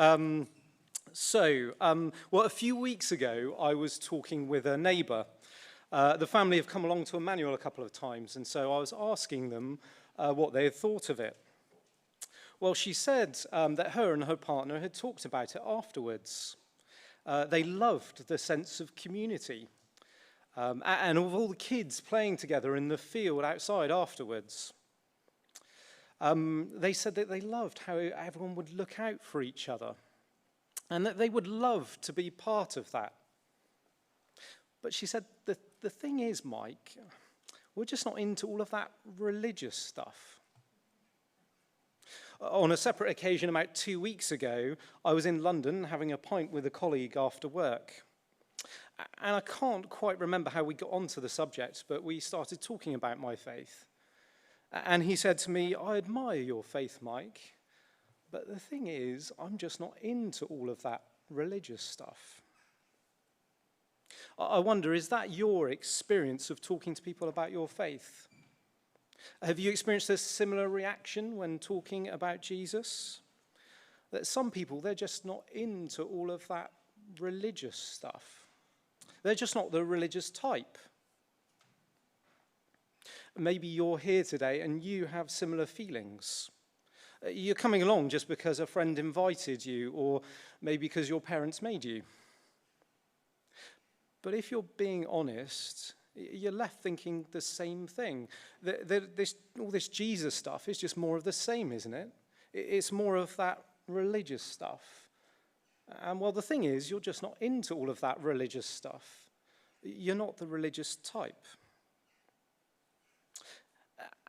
A few weeks ago, I was talking with a neighbour. The family have come along to Emmanuel a couple of times, and so I was asking them what they had thought of it. Well, she said that her and her partner had talked about it afterwards. They loved the sense of community, and of all the kids playing together in the field outside afterwards. They said that they loved how everyone would look out for each other and that they would love to be part of that. But she said, the thing is, Mike, we're just not into all of that religious stuff. On a separate occasion about 2 weeks ago, I was in London having a pint with a colleague after work. And I can't quite remember how we got onto the subject, but we started talking about my faith. And he said to me, I admire your faith, Mike, but the thing is, I'm just not into all of that religious stuff. I wonder, is that your experience of talking to people about your faith? Have you experienced a similar reaction when talking about Jesus? That some people, they're just not into all of that religious stuff. They're just not the religious type. Maybe you're here today and you have similar feelings. You're coming along just because a friend invited you, or maybe because your parents made you. But if you're being honest, you're left thinking the same thing. All this Jesus stuff is just more of the same, isn't it? It's more of that religious stuff. And well, the thing is, you're just not into all of that religious stuff. You're not the religious type.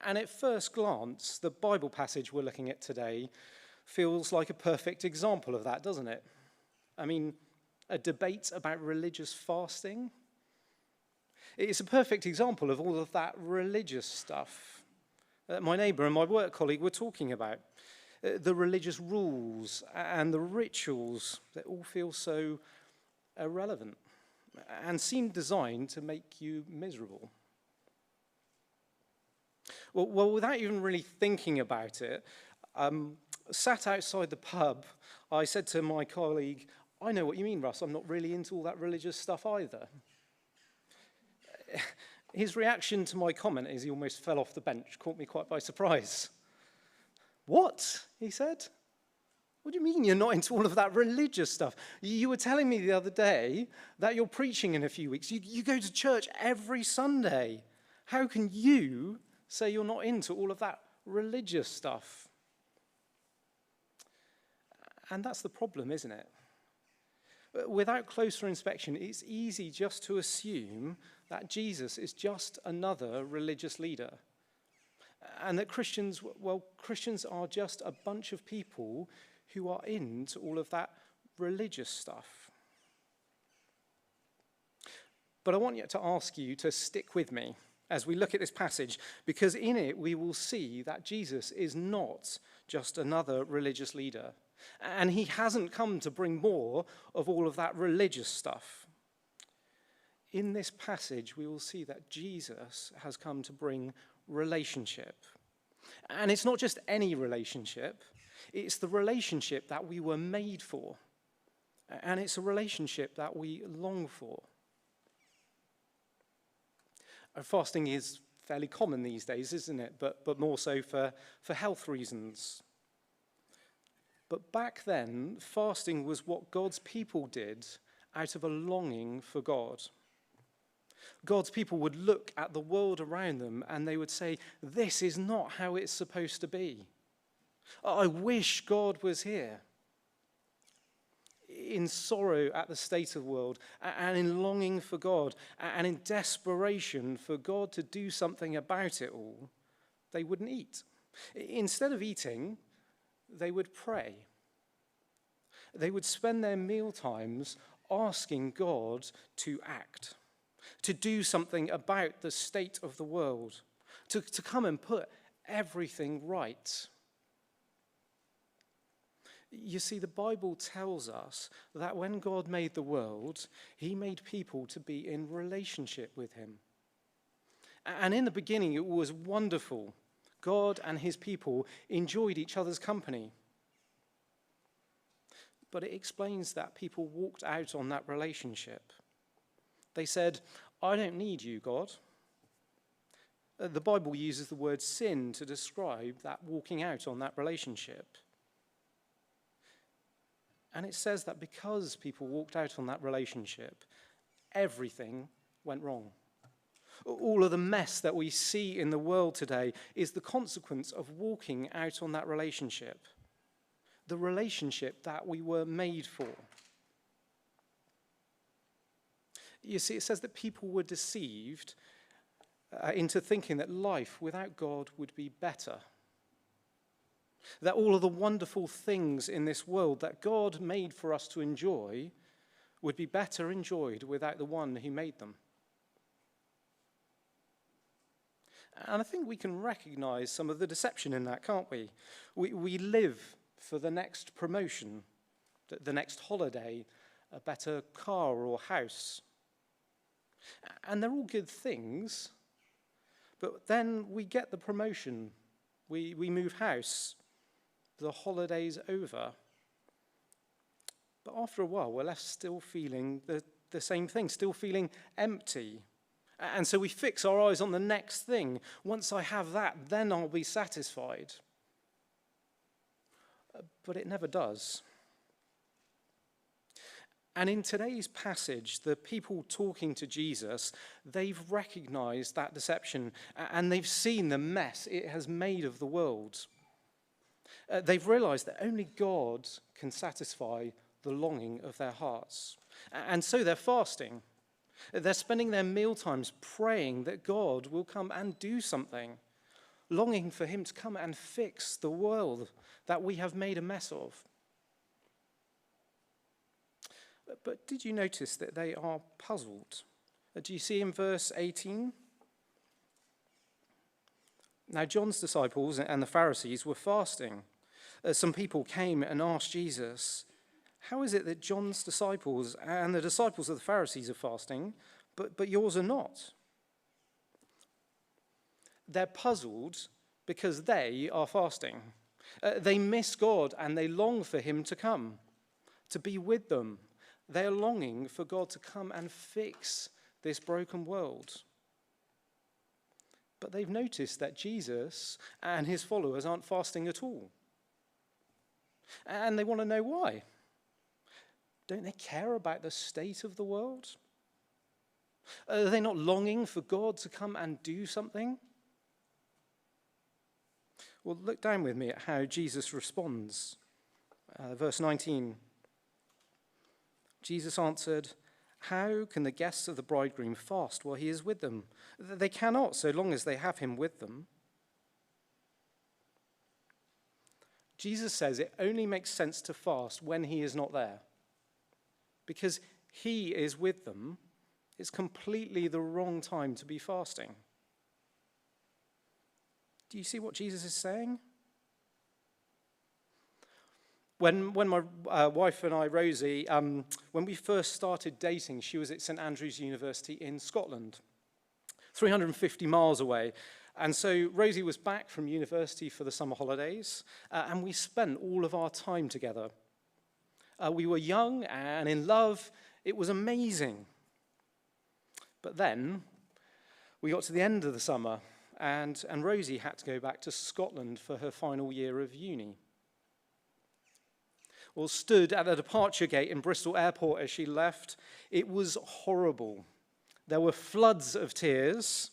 And at first glance, the Bible passage we're looking at today feels like a perfect example of that, doesn't it? I mean, a debate about religious fasting. It's a perfect example of all of that religious stuff that my neighbour and my work colleague were talking about. The religious rules and the rituals that all feel so irrelevant and seem designed to make you miserable. Well, without even really thinking about it, sat outside the pub, I said to my colleague, I know what you mean, Russ, I'm not really into all that religious stuff either. His reaction to my comment is he almost fell off the bench, caught me quite by surprise. What? He said. What do you mean you're not into all of that religious stuff? You were telling me the other day that you're preaching in a few weeks. You go to church every Sunday. How can you say you're not into all of that religious stuff? And that's the problem, isn't it? Without closer inspection, it's easy just to assume that Jesus is just another religious leader. And that Christians are just a bunch of people who are into all of that religious stuff. But I want to ask you to stick with me as we look at this passage, because in it we will see that Jesus is not just another religious leader. And he hasn't come to bring more of all of that religious stuff. In this passage, we will see that Jesus has come to bring relationship. And it's not just any relationship. It's the relationship that we were made for. And it's a relationship that we long for. Fasting is fairly common these days, isn't it? But more so for health reasons. But back then, fasting was what God's people did out of a longing for God. God's people would look at the world around them and they would say, this is not how it's supposed to be. I wish God was here. In sorrow at the state of the world, and in longing for God, and in desperation for God to do something about it all, they wouldn't eat. Instead of eating, they would pray. They would spend their meal times asking God to act, to do something about the state of the world, to come and put everything right. You see, the Bible tells us that when God made the world, he made people to be in relationship with him. And in the beginning, it was wonderful. God and his people enjoyed each other's company. but it explains that people walked out on that relationship. They said, "I don't need you, God." The Bible uses the word sin to describe that walking out on that relationship. And it says that because people walked out on that relationship, everything went wrong. All of the mess that we see in the world today is the consequence of walking out on that relationship, the relationship that we were made for. You see, it says that people were deceived into thinking that life without God would be better. That all of the wonderful things in this world that God made for us to enjoy would be better enjoyed without the one who made them. And I think we can recognize some of the deception in that, can't we? We live for the next promotion, the next holiday, a better car or house. And they're all good things, but then we get the promotion, we move house, the holiday's over. But after a while, we're left still feeling the same thing, still feeling empty. And so we fix our eyes on the next thing. Once I have that, then I'll be satisfied. But it never does. And in today's passage, the people talking to Jesus, they've recognized that deception and they've seen the mess it has made of the world. They've realized that only God can satisfy the longing of their hearts. And so they're fasting. They're spending their meal times praying that God will come and do something, longing for him to come and fix the world that we have made a mess of. But did you notice that they are puzzled? Do you see in verse 18? Now John's disciples and the Pharisees were fasting. Some people came and asked Jesus, "How is it that John's disciples and the disciples of the Pharisees are fasting, but yours are not?" They're puzzled because they are fasting. They miss God and they long for him to come, to be with them. They're longing for God to come and fix this broken world. But they've noticed that Jesus and his followers aren't fasting at all. And they want to know why. Don't they care about the state of the world? Are they not longing for God to come and do something? Well, look down with me at how Jesus responds. Verse 19. Jesus answered, "How can the guests of the bridegroom fast while he is with them? They cannot, so long as they have him with them." Jesus says it only makes sense to fast when he is not there. Because he is with them, it's completely the wrong time to be fasting. Do you see what Jesus is saying? When my wife and I, Rosie, when we first started dating, she was at St Andrews University in Scotland, 350 miles away. And so Rosie was back from university for the summer holidays, and we spent all of our time together. We were young and in love. It was amazing. But then we got to the end of the summer, and Rosie had to go back to Scotland for her final year of uni. Well, stood at the departure gate in Bristol Airport as she left, it was horrible. There were floods of tears,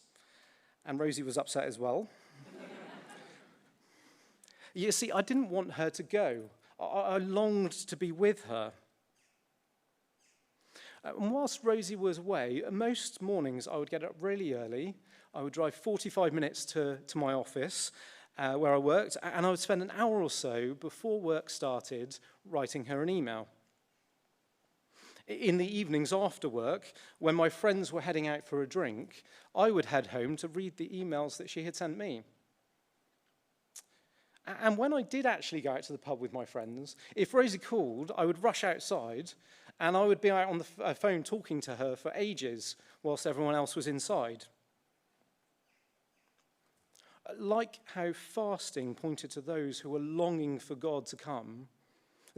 and Rosie was upset as well. You see, I didn't want her to go. I longed to be with her. And whilst Rosie was away, most mornings I would get up really early. I would drive 45 minutes to my office where I worked, and I would spend an hour or so before work started writing her an email. In the evenings after work, when my friends were heading out for a drink, I would head home to read the emails that she had sent me. And when I did actually go out to the pub with my friends, if Rosie called, I would rush outside, and I would be out on the phone talking to her for ages whilst everyone else was inside. Like how fasting pointed to those who were longing for God to come,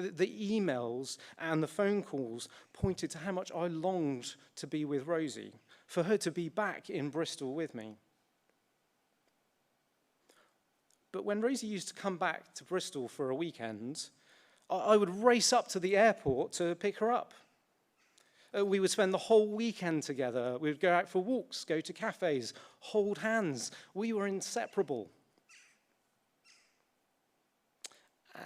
The emails and the phone calls pointed to how much I longed to be with Rosie, for her to be back in Bristol with me. But when Rosie used to come back to Bristol for a weekend, I would race up to the airport to pick her up. We would spend the whole weekend together. We would go out for walks, go to cafes, hold hands. We were inseparable.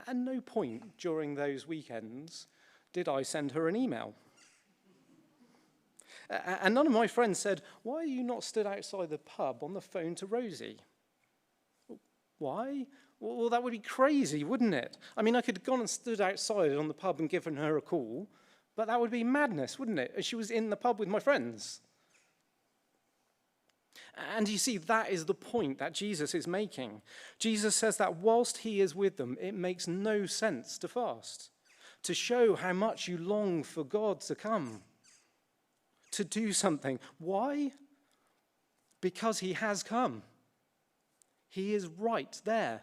At no point during those weekends did I send her an email. And none of my friends said, "Why are you not stood outside the pub on the phone to Rosie?" Why? Well, that would be crazy, wouldn't it? I mean, I could have gone and stood outside on the pub and given her a call, but that would be madness, wouldn't it? She was in the pub with my friends. And you see, that is the point that Jesus is making. Jesus says that whilst he is with them, it makes no sense to fast, to show how much you long for God to come, to do something. Why? Because he has come. He is right there.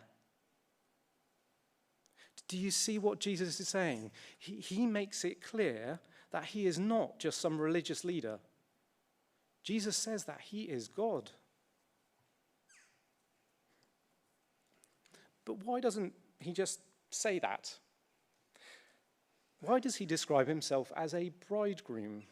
Do you see what Jesus is saying? He makes it clear that he is not just some religious leader. Jesus says that he is God. But why doesn't he just say that? Why does he describe himself as a bridegroom?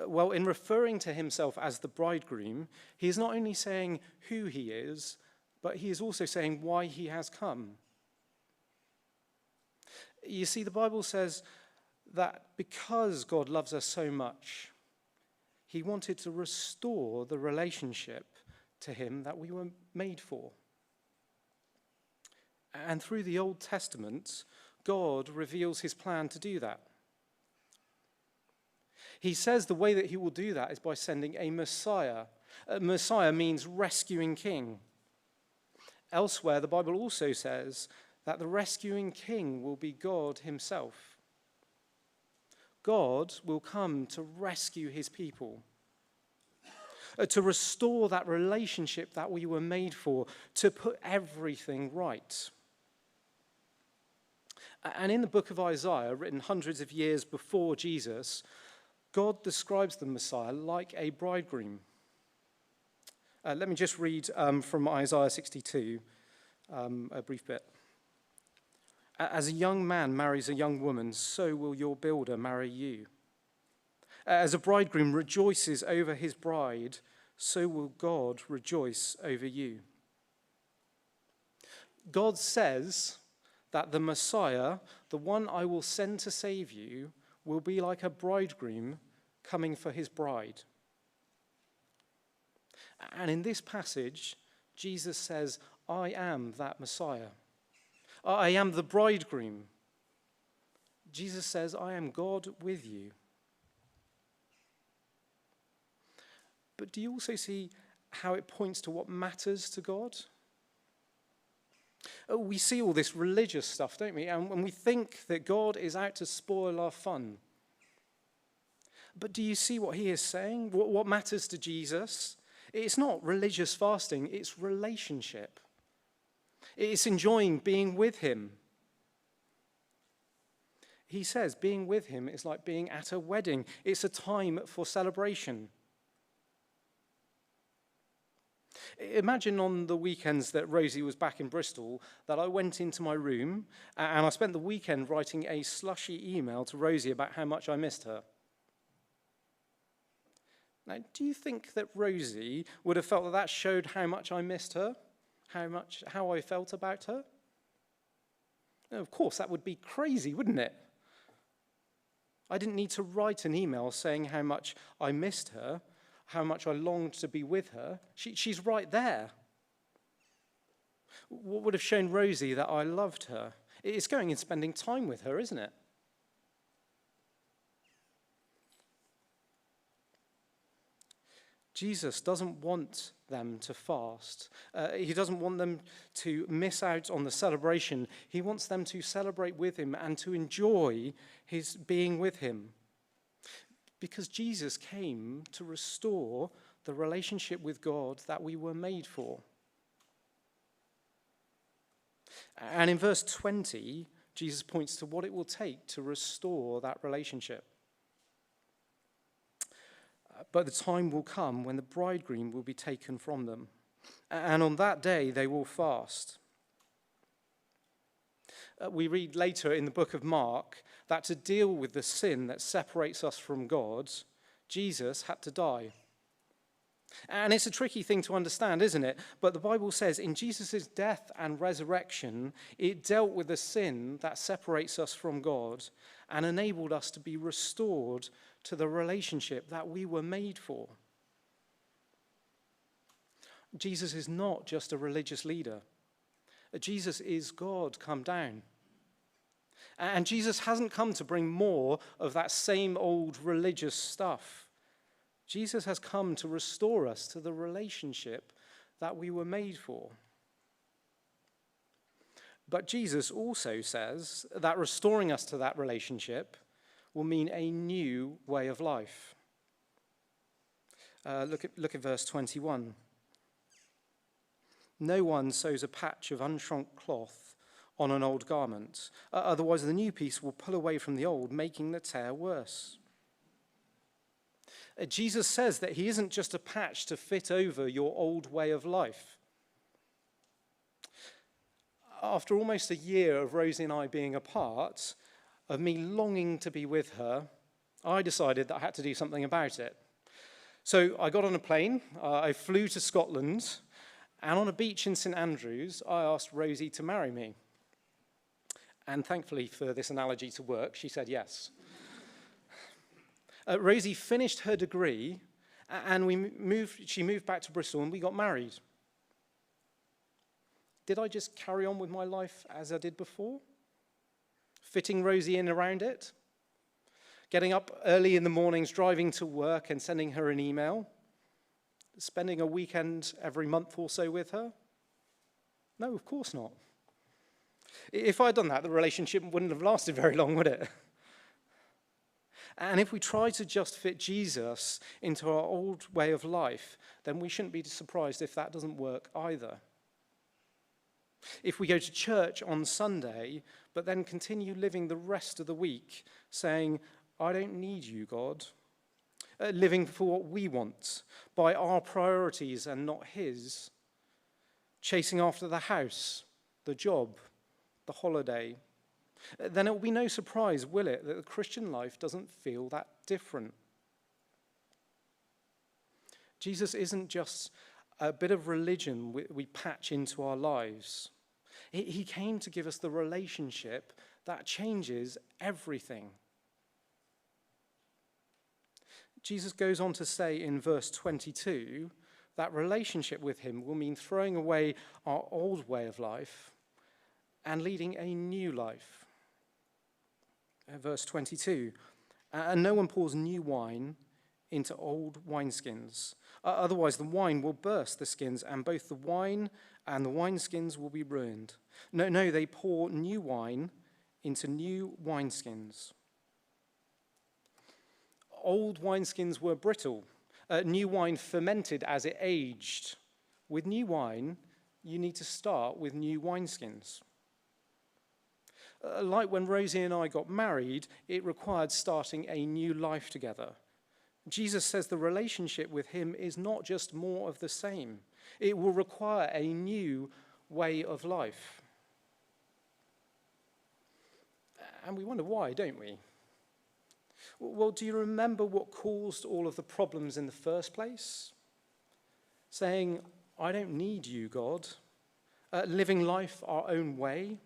Well, in referring to himself as the bridegroom, he is not only saying who he is, but he is also saying why he has come. You see, the Bible says that because God loves us so much, he wanted to restore the relationship to him that we were made for. And through the Old Testament, God reveals his plan to do that. He says the way that he will do that is by sending a Messiah. Messiah means rescuing king. Elsewhere, the Bible also says that the rescuing king will be God himself. God will come to rescue his people, to restore that relationship that we were made for, to put everything right. And in the book of Isaiah, written hundreds of years before Jesus, God describes the Messiah like a bridegroom. Let me just read from Isaiah 62, a brief bit. As a young man marries a young woman, so will your builder marry you. As a bridegroom rejoices over his bride, so will God rejoice over you. God says that the Messiah, the one I will send to save you, will be like a bridegroom coming for his bride. And in this passage, Jesus says, I am that Messiah. I am the bridegroom. Jesus says, I am God with you. But do you also see how it points to what matters to God? We see all this religious stuff, don't we? And when we think that God is out to spoil our fun. But do you see what he is saying? What matters to Jesus? It's not religious fasting, it's relationship. It's enjoying being with him. He says being with him is like being at a wedding. It's a time for celebration. Imagine on the weekends that Rosie was back in Bristol that I went into my room and I spent the weekend writing a slushy email to Rosie about how much I missed her. Now, do you think that Rosie would have felt that that showed how much I missed her? How I felt about her? Of course, that would be crazy, wouldn't it? I didn't need to write an email saying how much I missed her, how much I longed to be with her. She's right there. What would have shown Rosie that I loved her? It's going and spending time with her, isn't it? Jesus doesn't want them to fast. He doesn't want them to miss out on the celebration. He wants them to celebrate with him and to enjoy his being with him. Because Jesus came to restore the relationship with God that we were made for. And in verse 20, Jesus points to what it will take to restore that relationship. But the time will come when the bridegroom will be taken from them, and on that day they will fast. We read later in the book of Mark that to deal with the sin that separates us from God, Jesus had to die. And it's a tricky thing to understand, isn't it? But the Bible says in Jesus' death and resurrection, it dealt with the sin that separates us from God and enabled us to be restored to the relationship that we were made for. Jesus is not just a religious leader. Jesus is God come down. And Jesus hasn't come to bring more of that same old religious stuff. Jesus has come to restore us to the relationship that we were made for. But Jesus also says that restoring us to that relationship will mean a new way of life. Look at verse 21. No one sews a patch of unshrunk cloth on an old garment, otherwise the new piece will pull away from the old, making the tear worse. Jesus says that he isn't just a patch to fit over your old way of life. After almost a year of Rosie and I being apart, of me longing to be with her, I decided that I had to do something about it. So I got on a plane, I flew to Scotland, and on a beach in St Andrews, I asked Rosie to marry me. And thankfully for this analogy to work, she said yes. Rosie finished her degree, and she moved back to Bristol, and we got married. Did I just carry on with my life as I did before? Fitting Rosie in around it? Getting up early in the mornings, driving to work and sending her an email? Spending a weekend every month or so with her? No, of course not. If I'd done that, the relationship wouldn't have lasted very long, would it? And if we try to just fit Jesus into our old way of life, then we shouldn't be surprised if that doesn't work either. If we go to church on Sunday, but then continue living the rest of the week saying, I don't need you, God, living for what we want, by our priorities and not his, chasing after the house, the job, the holiday, then it will be no surprise, will it, that the Christian life doesn't feel that different. Jesus isn't just a bit of religion we patch into our lives. He came to give us the relationship that changes everything. Jesus goes on to say in verse 22 that relationship with him will mean throwing away our old way of life and leading a new life. Verse 22, and no one pours new wine into old wineskins. Otherwise the wine will burst the skins, and both the wine and the wineskins will be ruined. No, they pour new wine into new wineskins. Old wineskins were brittle. New wine fermented as it aged. With new wine, you need to start with new wineskins. Like when Rosie and I got married, it required starting a new life together. Jesus says the relationship with him is not just more of the same. It will require a new way of life. And we wonder why, don't we? Well, do you remember what caused all of the problems in the first place? Saying, I don't need you, God. Living life our own way.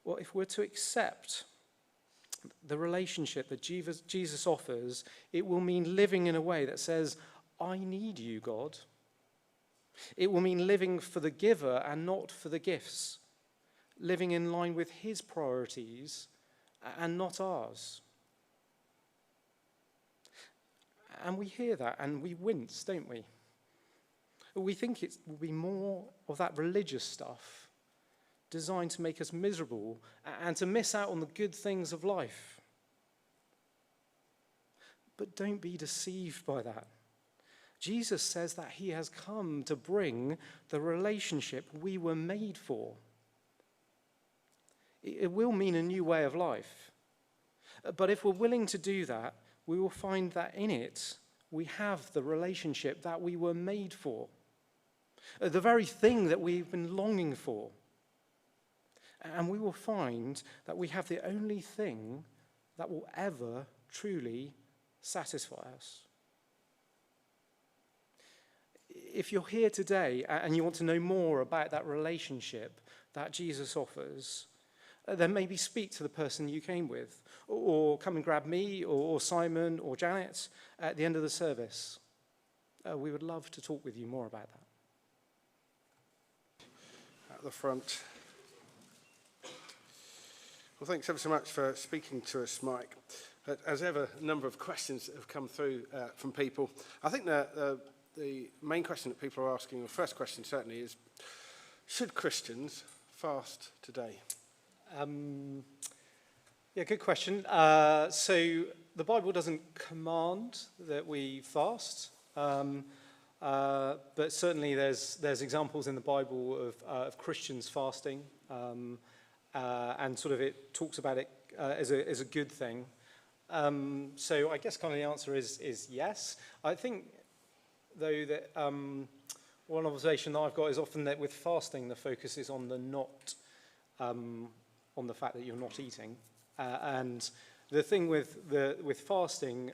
Well, if we're to accept the relationship that Jesus offers, it will mean living in a way that says, I need you, God. It will mean living for the giver and not for the gifts. Living in line with his priorities and not ours. And we hear that and we wince, don't we? We think it will be more of that religious stuff designed to make us miserable and to miss out on the good things of life. But don't be deceived by that. Jesus says that he has come to bring the relationship we were made for. It will mean a new way of life. But if we're willing to do that, we will find that in it, we have the relationship that we were made for. The very thing that we've been longing for. And we will find that we have the only thing that will ever truly satisfy us. If you're here today and you want to know more about that relationship that Jesus offers, then maybe speak to the person you came with, or come and grab me or Simon or Janet at the end of the service. We would love to talk with you more about that. At the front. Well, thanks ever so much for speaking to us, Mike. As ever, a number of questions have come through from people. I think the main question that people are asking, or first question certainly, is should Christians fast today? Yeah, good question. So the Bible doesn't command that we fast, but certainly there's examples in the Bible of Christians fasting, and sort of it talks about it as a good thing. So I guess kind of the answer is yes. I think, though, that one observation that I've got is often that with fasting, the focus is on the not, on the fact that you're not eating. And the thing with fasting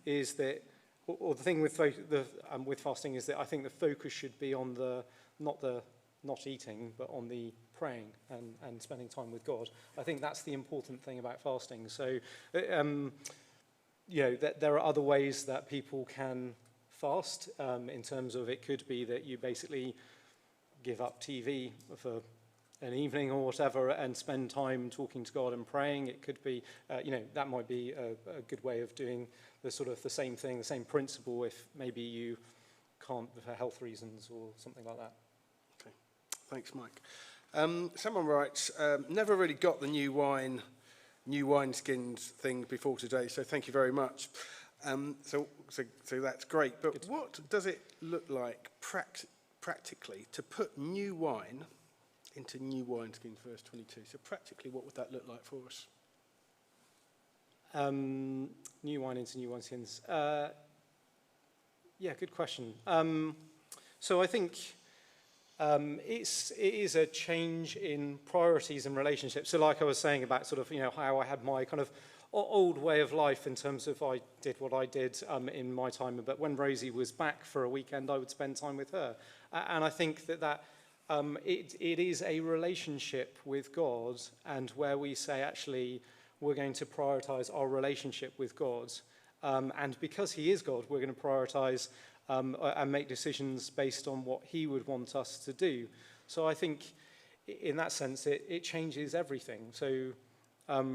is that, or the thing with fasting is that I think the focus should be on the not eating, but on the praying and spending time with God. I think that's the important thing about fasting. So, that there are other ways that people can fast. In terms of, it could be that you basically give up TV for an evening or whatever and spend time talking to God and praying. It could be, that might be a good way of doing the same thing, the same principle, if maybe you can't for health reasons or something like that. Okay, thanks, Mike. Someone writes, never really got the new wineskins thing before today, so thank you very much. So that's great. But good. What does it look like practically to put new wine into new wineskins, verse 22? So practically, what would that look like for us? New wine into new wineskins. Yeah, good question. So I think it is a change in priorities and relationships. So like I was saying about how I had my kind of old way of life in terms of I did what I did in my time, but when Rosie was back for a weekend, I would spend time with her. And I think that it is a relationship with God, and where we say, actually, we're going to prioritize our relationship with God. And because he is God, we're going to prioritize and make decisions based on what he would want us to do. So I think in that sense, it changes everything. So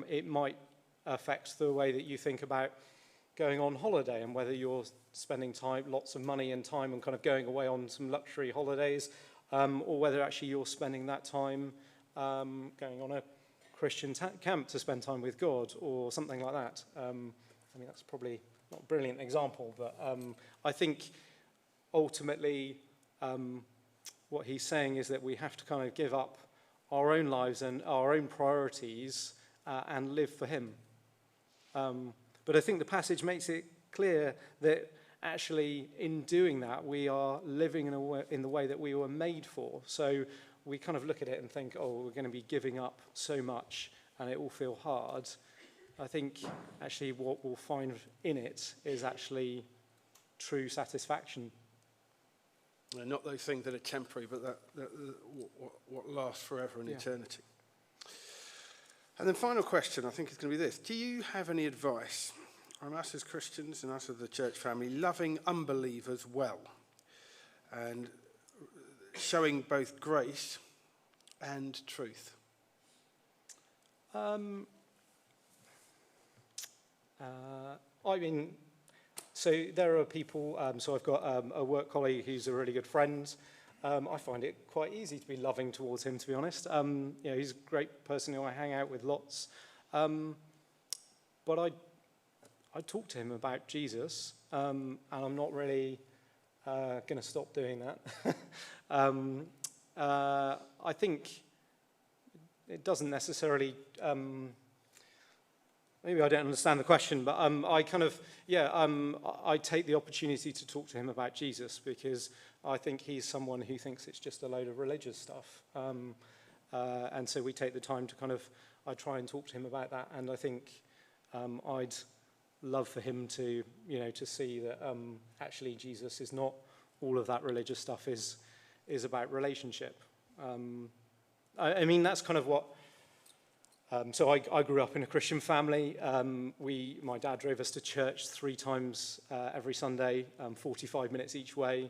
it might affect the way that you think about going on holiday, and whether you're spending time, lots of money and time, and kind of going away on some luxury holidays, or whether actually you're spending that time going on a Christian camp to spend time with God, or something like that. That's probably not a brilliant example, but I think ultimately what he's saying is that we have to kind of give up our own lives and our own priorities and live for him. But I think the passage makes it clear that actually in doing that, we are living in the way that we were made for. So we kind of look at it and think, oh, we're going to be giving up so much and it will feel hard. I think actually what we'll find in it is actually true satisfaction. Not those things that are temporary, but what lasts forever in eternity. And then final question, I think, is going to be this. Do you have any advice on us as Christians and us as the church family loving unbelievers well and showing both grace and truth? So there are people, so I've got a work colleague who's a really good friend. I find it quite easy to be loving towards him, to be honest. He's a great person who I hang out with lots. But I talk to him about Jesus, and I'm not really going to stop doing that. I think it doesn't necessarily, maybe I don't understand the question, but I kind of, I take the opportunity to talk to him about Jesus because I think he's someone who thinks it's just a load of religious stuff. And so we take the time to I try and talk to him about that. And I think I'd love for him to, to see that actually Jesus is not all of that religious stuff is about relationship. I mean, that's kind of what, so I grew up in a Christian family. My dad drove us to church 3 times every Sunday, 45 minutes each way.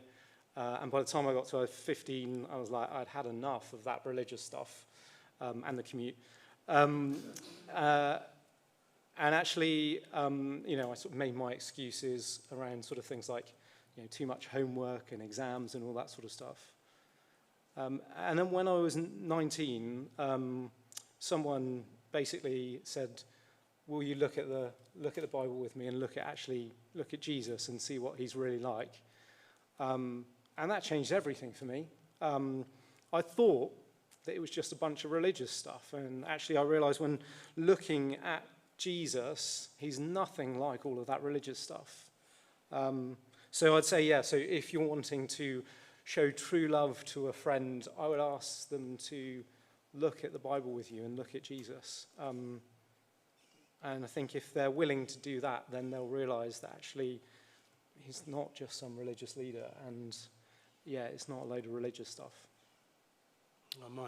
And by the time I got to 15, I was like, I'd had enough of that religious stuff and the commute. And actually, I sort of made my excuses around sort of things like, too much homework and exams and all that sort of stuff. And then when I was 19, someone basically said, "Will you look at the Bible with me and look at Jesus and see what he's really like?" And that changed everything for me. I thought that it was just a bunch of religious stuff, and actually I realized when looking at Jesus, he's nothing like all of that religious stuff. So I'd say, so if you're wanting to show true love to a friend, I would ask them to look at the Bible with you and look at Jesus. And I think if they're willing to do that, then they'll realize that actually he's not just some religious leader, and it's not a load of religious stuff. I might